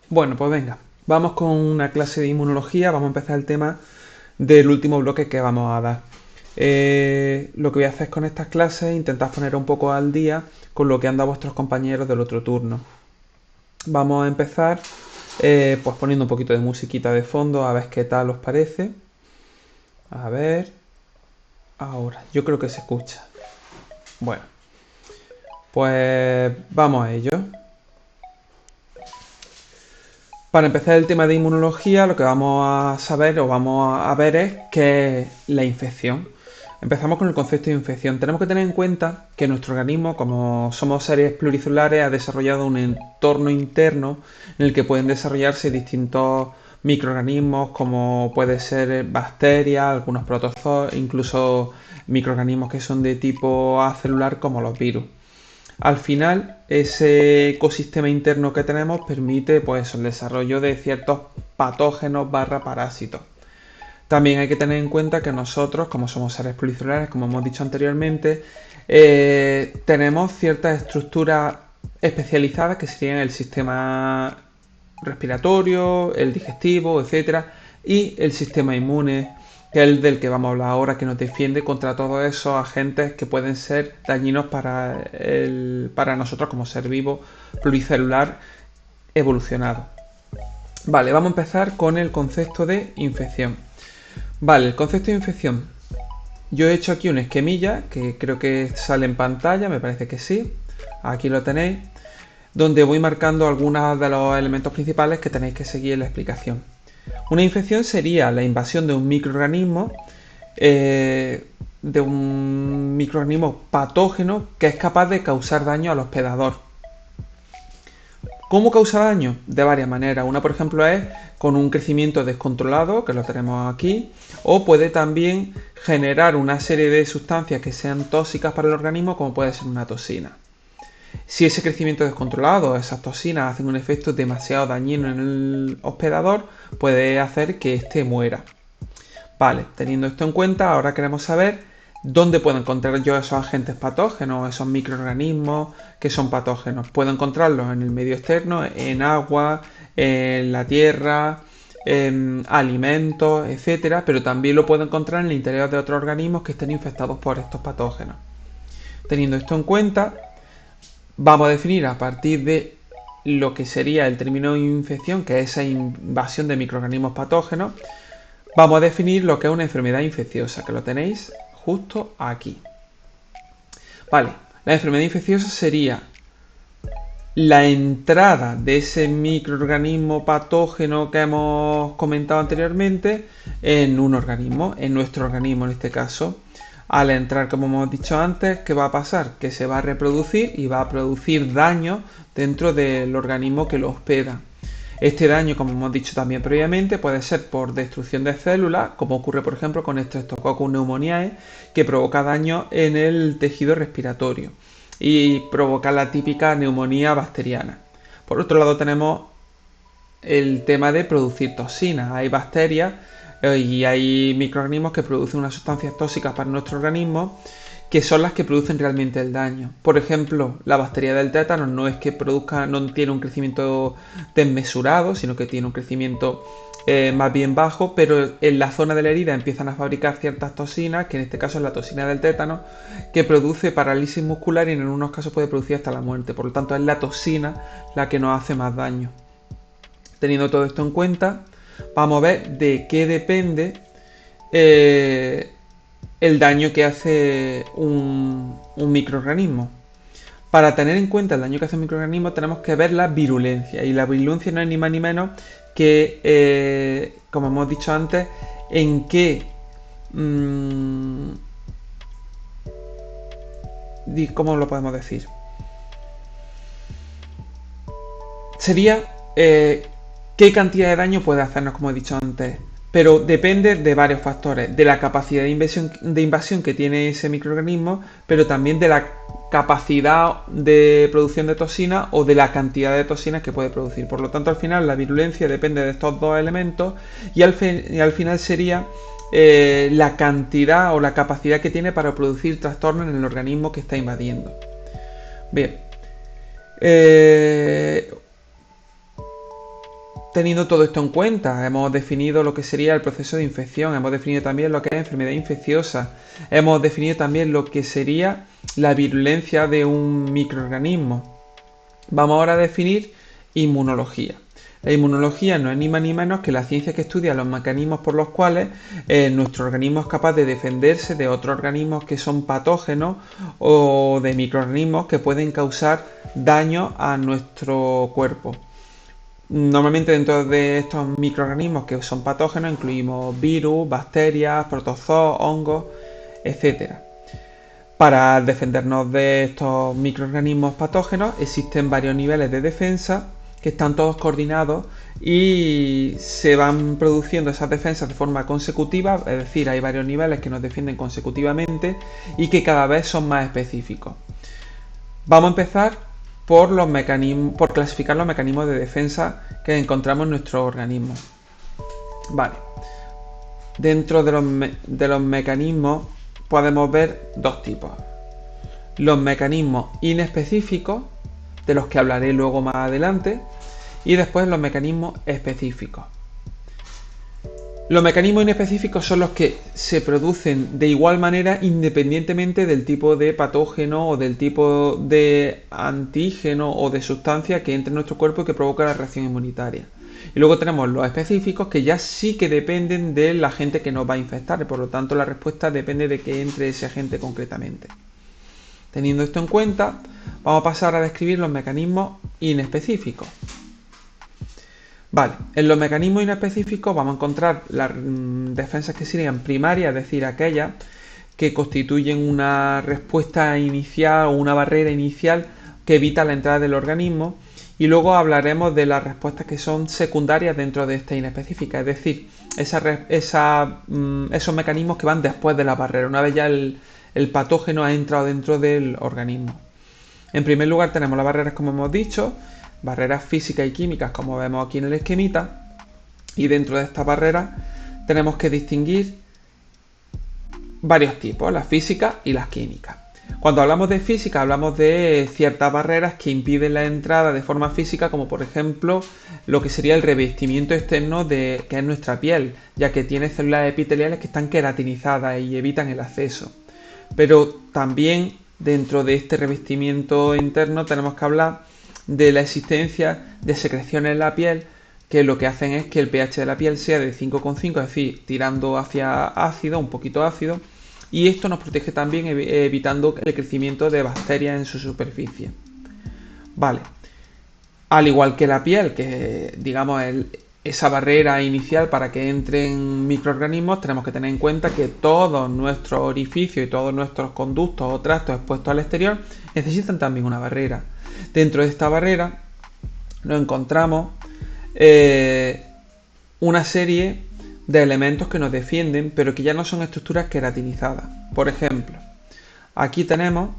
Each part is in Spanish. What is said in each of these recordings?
Bueno, pues venga, vamos con una clase de inmunología, vamos a empezar el tema del último bloque que vamos a dar. Lo que voy a hacer con estas clases es intentar poner un poco al día con lo que han dado vuestros compañeros del otro turno. Vamos a empezar pues poniendo un poquito de musiquita de fondo a ver qué tal os parece. A ver, ahora, yo creo que se escucha. Bueno, pues vamos a ello. Para empezar el tema de inmunología, lo que vamos a saber o vamos a ver es qué es la infección. Empezamos con el concepto de infección. Tenemos que tener en cuenta que nuestro organismo, como somos seres pluricelulares, ha desarrollado un entorno interno en el que pueden desarrollarse distintos microorganismos, como puede ser bacterias, algunos protozoos, incluso microorganismos que son de tipo acelular, como los virus. Al final, ese ecosistema interno que tenemos permite pues, el desarrollo de ciertos patógenos barra parásitos. También hay que tener en cuenta que nosotros, como somos seres pluricelulares, como hemos dicho anteriormente, tenemos ciertas estructuras especializadas que serían el sistema respiratorio, el digestivo, etcétera, y el sistema inmune, que es el del que vamos a hablar ahora, que nos defiende contra todos esos agentes que pueden ser dañinos para nosotros como ser vivo pluricelular evolucionado. Vale, vamos a empezar con el concepto de infección. Vale, el concepto de infección. Yo he hecho aquí una esquemilla que creo que sale en pantalla, me parece que sí. Aquí lo tenéis, donde voy marcando algunos de los elementos principales que tenéis que seguir en la explicación. Una infección sería la invasión de un microorganismo patógeno que es capaz de causar daño al hospedador. ¿Cómo causa daño? De varias maneras. Una, por ejemplo, es con un crecimiento descontrolado, que lo tenemos aquí, o puede también generar una serie de sustancias que sean tóxicas para el organismo, como puede ser una toxina. Si ese crecimiento descontrolado, esas toxinas hacen un efecto demasiado dañino en el hospedador, puede hacer que éste muera. Vale, teniendo esto en cuenta, ahora queremos saber dónde puedo encontrar yo esos agentes patógenos, esos microorganismos que son patógenos. Puedo encontrarlos en el medio externo, en agua, en la tierra, en alimentos, etcétera, pero también lo puedo encontrar en el interior de otros organismos que estén infectados por estos patógenos. Teniendo esto en cuenta, vamos a definir a partir de lo que sería el término infección, que es esa invasión de microorganismos patógenos, vamos a definir lo que es una enfermedad infecciosa, que lo tenéis justo aquí. Vale, la enfermedad infecciosa sería la entrada de ese microorganismo patógeno que hemos comentado anteriormente en un organismo, en nuestro organismo en este caso. Al entrar, como hemos dicho antes, ¿qué va a pasar? Que se va a reproducir y va a producir daño dentro del organismo que lo hospeda. Este daño, como hemos dicho también previamente, puede ser por destrucción de células, como ocurre por ejemplo con Streptococcus pneumoniae, que provoca daño en el tejido respiratorio y provoca la típica neumonía bacteriana. Por otro lado tenemos el tema de producir toxinas. Hay bacterias y hay microorganismos que producen unas sustancias tóxicas para nuestro organismo que son las que producen realmente el daño. Por ejemplo, la bacteria del tétano no es que produzca, no tiene un crecimiento desmesurado, sino que tiene un crecimiento más bien bajo, pero en la zona de la herida empiezan a fabricar ciertas toxinas, que en este caso es la toxina del tétano, que produce parálisis muscular y en algunos casos puede producir hasta la muerte. Por lo tanto, es la toxina la que nos hace más daño. Teniendo todo esto en cuenta, vamos a ver de qué depende el daño que hace un microorganismo. Para tener en cuenta el daño que hace un microorganismo tenemos que ver la virulencia. Y la virulencia no es ni más ni menos que, como hemos dicho antes, en qué... ¿Cómo lo podemos decir? Sería qué cantidad de daño puede hacernos, como he dicho antes. Pero depende de varios factores, de la capacidad de invasión que tiene ese microorganismo, pero también de la capacidad de producción de toxinas o de la cantidad de toxinas que puede producir. Por lo tanto, al final la virulencia depende de estos dos elementos y al final sería la cantidad o la capacidad que tiene para producir trastornos en el organismo que está invadiendo. Bien. Eh, teniendo todo esto en cuenta, hemos definido lo que sería el proceso de infección, hemos definido también lo que es enfermedad infecciosa, hemos definido también lo que sería la virulencia de un microorganismo. Vamos ahora a definir inmunología. La inmunología no es ni más ni menos que la ciencia que estudia los mecanismos por los cuales nuestro organismo es capaz de defenderse de otros organismos que son patógenos o de microorganismos que pueden causar daño a nuestro cuerpo. Normalmente dentro de estos microorganismos que son patógenos incluimos virus, bacterias, protozoos, hongos, etcétera. Para defendernos de estos microorganismos patógenos existen varios niveles de defensa que están todos coordinados y se van produciendo esas defensas de forma consecutiva, es decir, hay varios niveles que nos defienden consecutivamente y que cada vez son más específicos. Vamos a empezar por clasificar los mecanismos de defensa que encontramos en nuestro organismo. Vale. Dentro de los mecanismos podemos ver dos tipos. Los mecanismos inespecíficos, de los que hablaré luego más adelante, y después los mecanismos específicos. Los mecanismos inespecíficos son los que se producen de igual manera independientemente del tipo de patógeno o del tipo de antígeno o de sustancia que entre en nuestro cuerpo y que provoca la reacción inmunitaria. Y luego tenemos los específicos que ya sí que dependen del agente que nos va a infectar y por lo tanto la respuesta depende de que entre ese agente concretamente. Teniendo esto en cuenta, vamos a pasar a describir los mecanismos inespecíficos. Vale, en los mecanismos inespecíficos vamos a encontrar las defensas que serían primarias, es decir, aquellas que constituyen una respuesta inicial o una barrera inicial que evita la entrada del organismo, y luego hablaremos de las respuestas que son secundarias dentro de esta inespecífica, es decir, esos mecanismos que van después de la barrera, una vez ya el patógeno ha entrado dentro del organismo. En primer lugar tenemos las barreras, como hemos dicho, barreras físicas y químicas, como vemos aquí en el esquemita, y dentro de estas barreras tenemos que distinguir varios tipos, las físicas y las químicas. Cuando hablamos de física hablamos de ciertas barreras que impiden la entrada de forma física, como por ejemplo lo que sería el revestimiento externo que es nuestra piel, ya que tiene células epiteliales que están queratinizadas y evitan el acceso. Pero también dentro de este revestimiento interno tenemos que hablar de la existencia de secreciones en la piel que lo que hacen es que el pH de la piel sea de 5,5, es decir, tirando hacia ácido, un poquito ácido, y esto nos protege también evitando el crecimiento de bacterias en su superficie. Vale, al igual que la piel, que digamos esa barrera inicial para que entren microorganismos, tenemos que tener en cuenta que todos nuestros orificios y todos nuestros conductos o tractos expuestos al exterior necesitan también una barrera. Dentro de esta barrera nos encontramos una serie de elementos que nos defienden, pero que ya no son estructuras queratinizadas. Por ejemplo, aquí tenemos,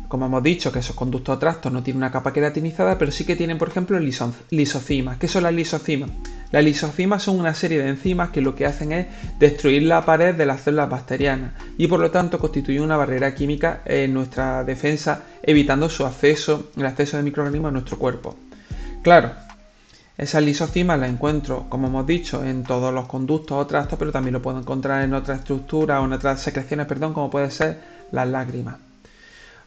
como hemos dicho, que esos conductos o tractos no tienen una capa queratinizada, pero sí que tienen, por ejemplo, lisozimas. ¿Qué son las lisozimas? Las lisozimas son una serie de enzimas que lo que hacen es destruir la pared de las células bacterianas y por lo tanto constituyen una barrera química en nuestra defensa, evitando el acceso de microorganismos a nuestro cuerpo. Claro, esas lisozimas las encuentro, como hemos dicho, en todos los conductos o tractos, pero también lo puedo encontrar en otras estructuras o en otras secreciones, como puede ser las lágrimas.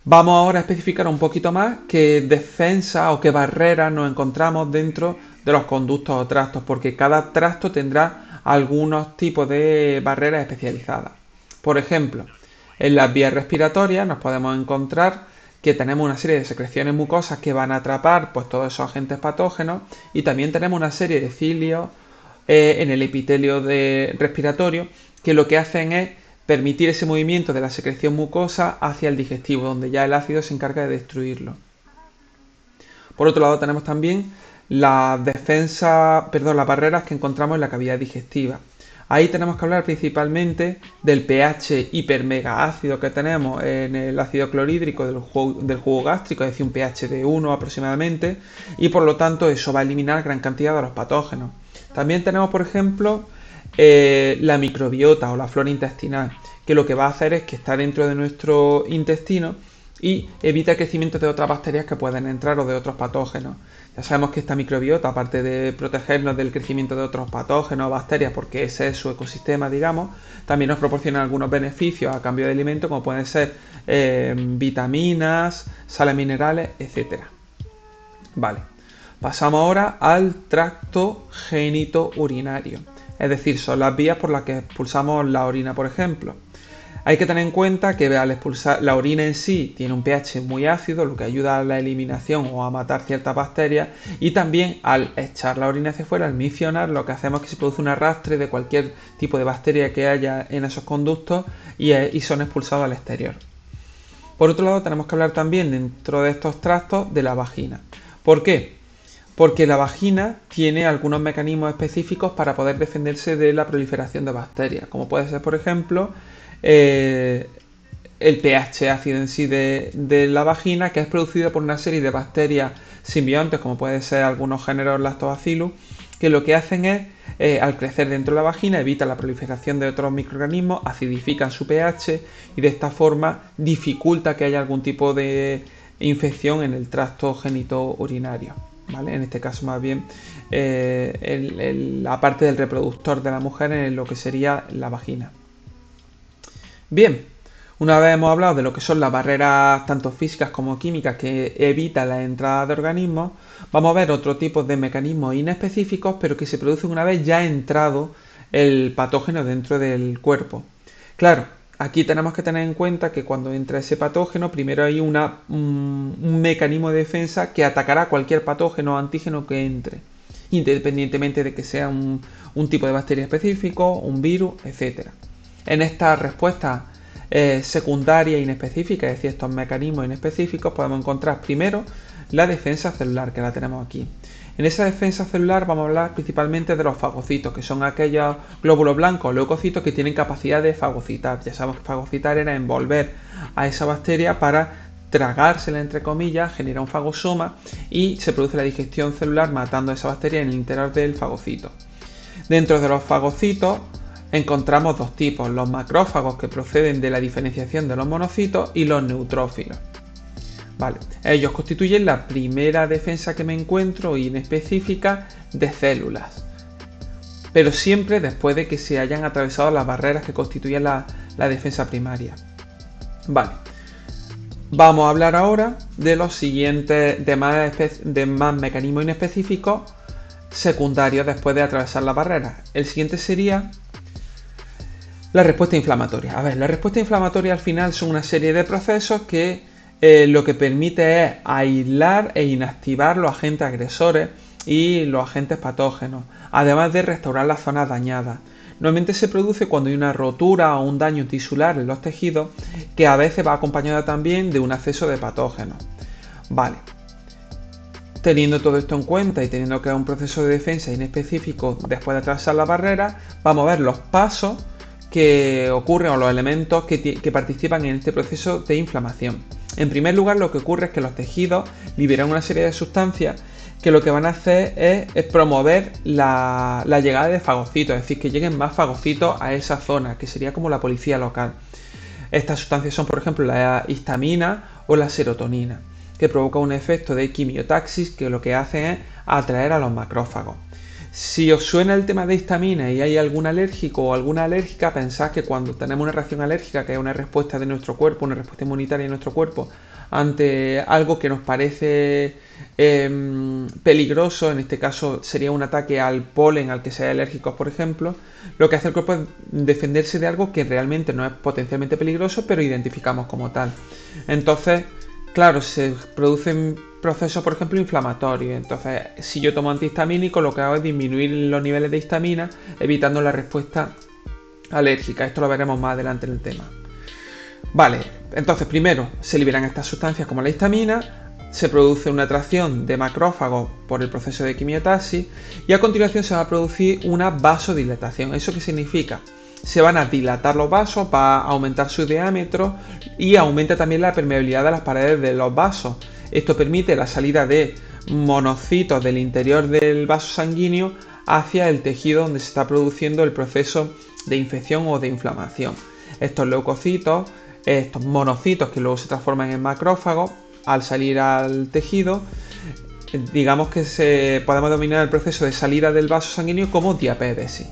Vamos ahora a especificar un poquito más qué defensa o qué barreras nos encontramos dentro de los conductos o tractos, porque cada tracto tendrá algunos tipos de barreras especializadas. Por ejemplo, en las vías respiratorias nos podemos encontrar que tenemos una serie de secreciones mucosas que van a atrapar pues, todos esos agentes patógenos, y también tenemos una serie de cilios en el epitelio respiratorio que lo que hacen es permitir ese movimiento de la secreción mucosa hacia el digestivo, donde ya el ácido se encarga de destruirlo. Por otro lado tenemos también las barreras que encontramos en la cavidad digestiva. Ahí tenemos que hablar principalmente del pH hipermega ácido que tenemos en el ácido clorhídrico del jugo gástrico, es decir, un pH de 1 aproximadamente, y por lo tanto eso va a eliminar gran cantidad de los patógenos. También tenemos, por ejemplo, la microbiota o la flora intestinal, que lo que va a hacer es que está dentro de nuestro intestino y evita el crecimiento de otras bacterias que pueden entrar o de otros patógenos. Ya sabemos que esta microbiota, aparte de protegernos del crecimiento de otros patógenos o bacterias, porque ese es su ecosistema, digamos, también nos proporciona algunos beneficios a cambio de alimento, como pueden ser vitaminas, sales minerales, etcétera. Vale, pasamos ahora al tracto genitourinario, es decir, son las vías por las que expulsamos la orina, por ejemplo. Hay que tener en cuenta que al expulsar la orina en sí tiene un pH muy ácido, lo que ayuda a la eliminación o a matar ciertas bacterias, y también al echar la orina hacia afuera, al miccionar, lo que hacemos es que se produce un arrastre de cualquier tipo de bacteria que haya en esos conductos y son expulsados al exterior. Por otro lado, tenemos que hablar también dentro de estos tractos de la vagina. ¿Por qué? Porque la vagina tiene algunos mecanismos específicos para poder defenderse de la proliferación de bacterias, como puede ser, por ejemplo, el pH ácido en sí de la vagina, que es producido por una serie de bacterias simbiontes, como puede ser algunos géneros Lactobacillus, que lo que hacen es, al crecer dentro de la vagina, evitan la proliferación de otros microorganismos, acidifican su pH y de esta forma dificulta que haya algún tipo de infección en el tracto genitourinario. ¿Vale? En este caso más bien la parte del reproductor de la mujer en lo que sería la vagina. Bien, una vez hemos hablado de lo que son las barreras tanto físicas como químicas que evitan la entrada de organismos, vamos a ver otro tipo de mecanismos inespecíficos pero que se producen una vez ya entrado el patógeno dentro del cuerpo. Claro, aquí tenemos que tener en cuenta que cuando entra ese patógeno, primero hay un mecanismo de defensa que atacará cualquier patógeno o antígeno que entre, independientemente de que sea un tipo de bacteria específico, un virus, etc. En esta respuesta secundaria inespecífica, es decir, estos mecanismos inespecíficos, podemos encontrar primero la defensa celular, que la tenemos aquí. En esa defensa celular vamos a hablar principalmente de los fagocitos, que son aquellos glóbulos blancos, leucocitos, que tienen capacidad de fagocitar. Ya sabemos que fagocitar era envolver a esa bacteria para tragársela, entre comillas, genera un fagosoma y se produce la digestión celular matando a esa bacteria en el interior del fagocito. Dentro de los fagocitos encontramos dos tipos, los macrófagos, que proceden de la diferenciación de los monocitos, y los neutrófilos. Vale, ellos constituyen la primera defensa que me encuentro inespecífica de células, pero siempre después de que se hayan atravesado las barreras que constituyen la defensa primaria. Vale, vamos a hablar ahora de los siguientes demás mecanismos inespecíficos secundarios después de atravesar la barrera. El siguiente sería la respuesta inflamatoria. A ver, la respuesta inflamatoria al final son una serie de procesos que lo que permite es aislar e inactivar los agentes agresores y los agentes patógenos, además de restaurar las zonas dañadas. Normalmente se produce cuando hay una rotura o un daño tisular en los tejidos, que a veces va acompañada también de un acceso de patógenos. Vale. Teniendo todo esto en cuenta y teniendo que es un proceso de defensa inespecífico después de atravesar la barrera, vamos a ver los pasos que ocurren o los elementos que participan en este proceso de inflamación. En primer lugar, lo que ocurre es que los tejidos liberan una serie de sustancias que lo que van a hacer es promover la llegada de fagocitos, es decir, que lleguen más fagocitos a esa zona, que sería como la policía local. Estas sustancias son, por ejemplo, la histamina o la serotonina, que provoca un efecto de quimiotaxis que lo que hace es atraer a los macrófagos. Si os suena el tema de histamina y hay algún alérgico o alguna alérgica, pensad que cuando tenemos una reacción alérgica, que es una respuesta de nuestro cuerpo, una respuesta inmunitaria de nuestro cuerpo ante algo que nos parece peligroso, en este caso sería un ataque al polen al que sea alérgicos, por ejemplo, lo que hace el cuerpo es defenderse de algo que realmente no es potencialmente peligroso, pero identificamos como tal. Entonces, claro, se producen procesos, por ejemplo, inflamatorios. Entonces, si yo tomo antihistamínico, lo que hago es disminuir los niveles de histamina, evitando la respuesta alérgica. Esto lo veremos más adelante en el tema. Vale, entonces primero se liberan estas sustancias como la histamina, se produce una atracción de macrófagos por el proceso de quimiotaxis y a continuación se va a producir una vasodilatación. ¿Eso qué significa? Se van a dilatar los vasos para aumentar su diámetro y aumenta también la permeabilidad de las paredes de los vasos. Esto permite la salida de monocitos del interior del vaso sanguíneo hacia el tejido donde se está produciendo el proceso de infección o de inflamación. Estos leucocitos estos monocitos que luego se transforman en macrófagos, al salir al tejido, digamos que podemos denominar el proceso de salida del vaso sanguíneo como diapédesis.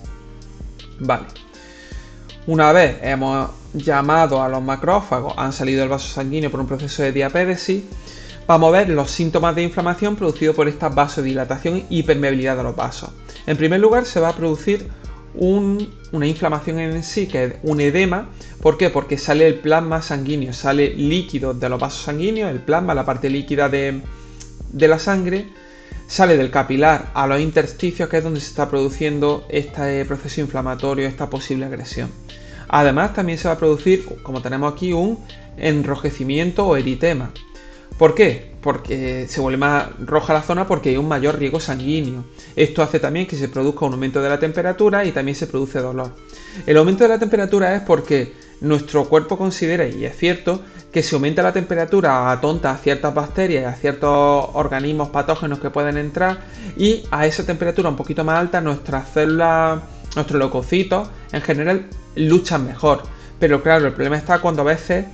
Vale. Una vez hemos llamado a los macrófagos, han salido del vaso sanguíneo por un proceso de diapédesis, vamos a ver los síntomas de inflamación producidos por esta vasodilatación y permeabilidad de los vasos. En primer lugar, se va a producir una inflamación en sí, que es un edema. ¿Por qué? Porque sale el plasma sanguíneo, sale líquido de los vasos sanguíneos, el plasma, la parte líquida de la sangre, sale del capilar a los intersticios, que es donde se está produciendo este proceso inflamatorio, esta posible agresión. Además, también se va a producir, como tenemos aquí, un enrojecimiento o eritema. ¿Por qué? Porque se vuelve más roja la zona porque hay un mayor riego sanguíneo. Esto hace también que se produzca un aumento de la temperatura y también se produce dolor. El aumento de la temperatura es porque nuestro cuerpo considera, y es cierto, que si aumenta la temperatura atonta a ciertas bacterias y a ciertos organismos patógenos que pueden entrar, y a esa temperatura un poquito más alta nuestras células, nuestros leucocitos en general luchan mejor. Pero claro, el problema está cuando a veces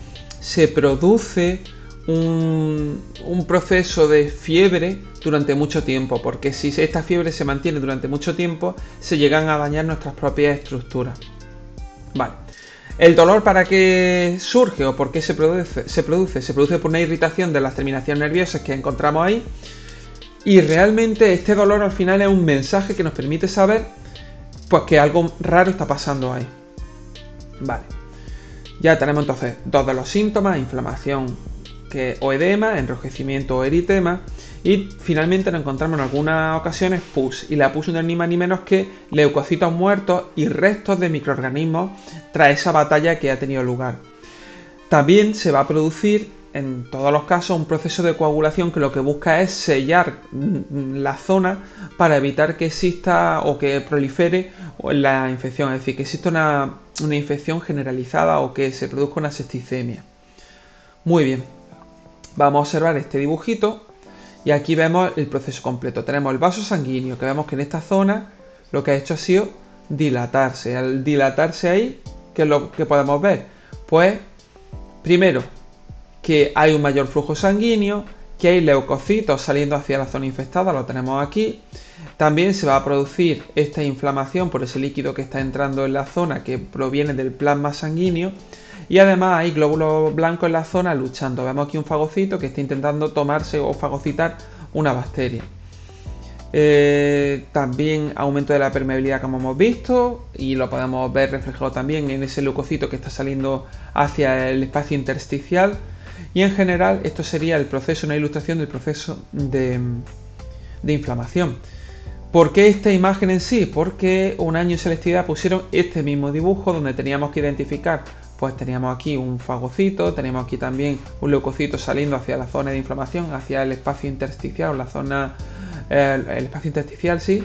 se produce un proceso de fiebre durante mucho tiempo, porque si esta fiebre se mantiene durante mucho tiempo, se llegan a dañar nuestras propias estructuras. Vale. ¿El dolor para qué surge o por qué se produce? Se produce por una irritación de las terminaciones nerviosas que encontramos ahí, y realmente este dolor al final es un mensaje que nos permite saber pues que algo raro está pasando ahí. Vale. Ya tenemos entonces dos de los síntomas: inflamación o edema, enrojecimiento o eritema, y finalmente nos encontramos en algunas ocasiones pus, y la pus no es ni más ni menos que leucocitos muertos y restos de microorganismos tras esa batalla que ha tenido lugar. También se va a producir en todos los casos un proceso de coagulación que lo que busca es sellar la zona para evitar que exista o que prolifere la infección, es decir, que exista una infección generalizada o que se produzca una septicemia. Muy bien. Vamos a observar este dibujito y aquí vemos el proceso completo. Tenemos el vaso sanguíneo, que vemos que en esta zona lo que ha hecho ha sido dilatarse. Al dilatarse ahí, ¿qué es lo que podemos ver? Pues, primero, que hay un mayor flujo sanguíneo, que hay leucocitos saliendo hacia la zona infectada, lo tenemos aquí. También se va a producir esta inflamación por ese líquido que está entrando en la zona, que proviene del plasma sanguíneo. Y además hay glóbulos blancos en la zona luchando. Vemos aquí un fagocito que está intentando tomarse o fagocitar una bacteria. También aumento de la permeabilidad, como hemos visto, y lo podemos ver reflejado también en ese leucocito que está saliendo hacia el espacio intersticial. Y en general esto sería el proceso, una ilustración del proceso de inflamación. ¿Por qué esta imagen en sí? Porque un año en selectividad pusieron este mismo dibujo donde teníamos que identificar. Pues teníamos aquí un fagocito, tenemos aquí también un leucocito saliendo hacia la zona de inflamación, hacia el espacio intersticial, o la zona, el espacio intersticial, sí,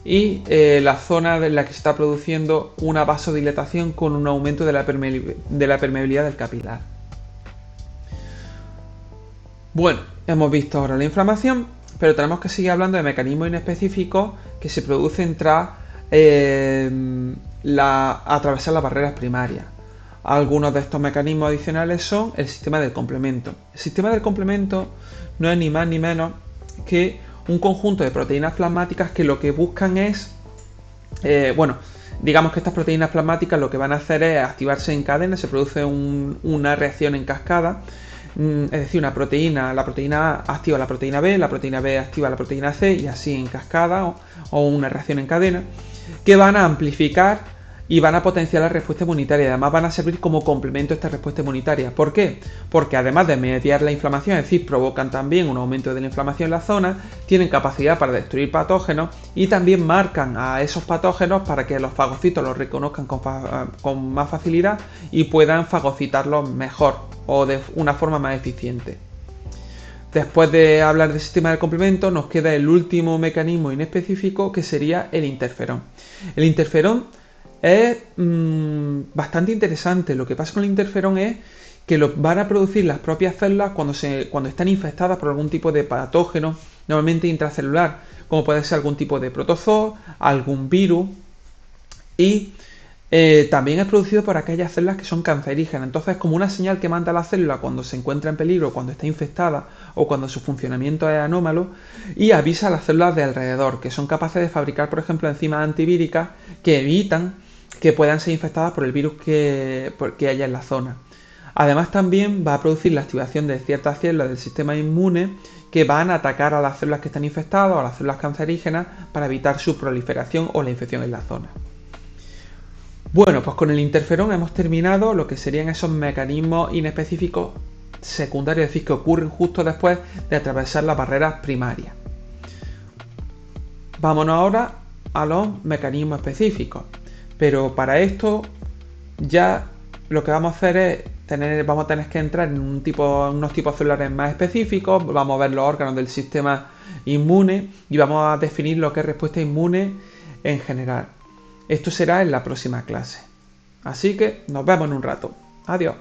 y la zona en la que se está produciendo una vasodilatación con un aumento de la permeabilidad del capilar. Bueno, hemos visto ahora la inflamación, pero tenemos que seguir hablando de mecanismos inespecíficos que se producen tras atravesar las barreras primarias. Algunos de estos mecanismos adicionales son el sistema del complemento. El sistema del complemento no es ni más ni menos que un conjunto de proteínas plasmáticas que lo que buscan es, digamos que estas proteínas plasmáticas lo que van a hacer es activarse en cadena, se produce una reacción en cascada, es decir, la proteína A activa la proteína B activa la proteína C, y así en cascada, o una reacción en cadena, que van a amplificar y van a potenciar la respuesta inmunitaria, y además van a servir como complemento a esta respuesta inmunitaria. ¿Por qué? Porque además de mediar la inflamación, es decir, provocan también un aumento de la inflamación en la zona, tienen capacidad para destruir patógenos y también marcan a esos patógenos para que los fagocitos los reconozcan con más facilidad y puedan fagocitarlos mejor o de una forma más eficiente. Después de hablar del sistema de complemento, nos queda el último mecanismo inespecífico, que sería el interferón. El interferón es bastante interesante. Lo que pasa con el interferón es que lo van a producir las propias células cuando están infectadas por algún tipo de patógeno, normalmente intracelular, como puede ser algún tipo de protozoo, algún virus, y También es producido por aquellas células que son cancerígenas. Entonces es como una señal que manda la célula cuando se encuentra en peligro, cuando está infectada o cuando su funcionamiento es anómalo, y avisa a las células de alrededor, que son capaces de fabricar, por ejemplo, enzimas antivíricas que evitan que puedan ser infectadas por el virus que haya en la zona. Además también va a producir la activación de ciertas células del sistema inmune que van a atacar a las células que están infectadas o a las células cancerígenas para evitar su proliferación o la infección en la zona. Bueno, pues con el interferón hemos terminado lo que serían esos mecanismos inespecíficos secundarios, es decir, que ocurren justo después de atravesar las barreras primarias. Vámonos ahora a los mecanismos específicos, pero para esto ya lo que vamos a hacer es vamos a tener que entrar en unos tipos celulares más específicos, vamos a ver los órganos del sistema inmune y vamos a definir lo que es respuesta inmune en general. Esto será en la próxima clase. Así que nos vemos en un rato. Adiós.